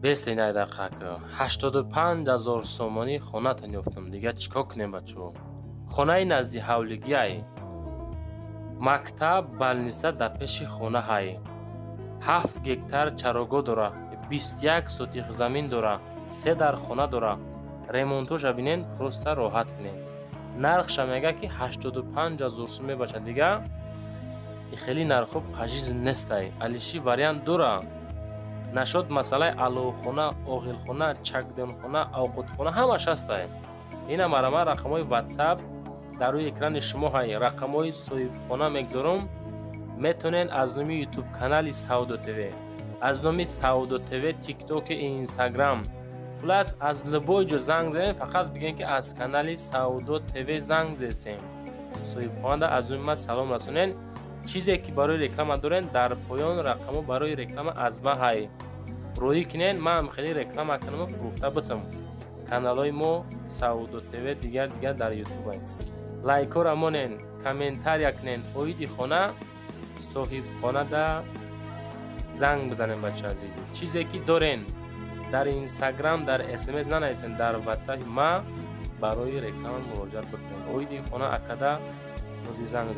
Бестин айда қака 85,000 сомонӣ хонатон ёфтам. Дига чико кунем бачо? Хонаи назди ҳавлигиай. Мактаб балниса да пеши хона ҳай. 7 гектар чарогоҳ дора, 21 сотих замин дора, 3 дар хона дора. Ремонтоша бинен, просто роҳат кунен. Нархша мега ки 85,000 сом мебаша. Дига и хеле нархо пажиз нестай. Алиши вариант дора. Нашод масъалаи аловхона, оғилхона, чакдонхона, овқатхона ҳамаш ҳастай. Ина марама рақамҳои WhatsApp дар рӯи экрани шумо ҳай. Рақамҳои соҳибхона мегзорам. Метонен аз номи YouTube канали Саудо ТВ, аз номи Саудо ТВ TikTok, Instagram, хулас аз любой ҷо занг занед, фақат бигӯед ки аз канали Саудо ТВ занг зесем. Соҳибхонада аз номи ман салом расонен. Чизе ки барои реклама дорен, дар поён рақамо барои реклама аз ма ҳай. Роӣ кинен, ман хеле реклама канам, фурӯхта битам. Каналҳои мо Саудо ТВ дигар дар YouTube ҳай. Лайкора монен, комментария кунен. Оиди хона соҳибхонада занг бизанен бача азизи. Чизе ки дорен дар Instagram, дар SMS нанависен, дар WhatsApp ма барои реклама муроҷиат бикунен. Оиди хона акада музи занг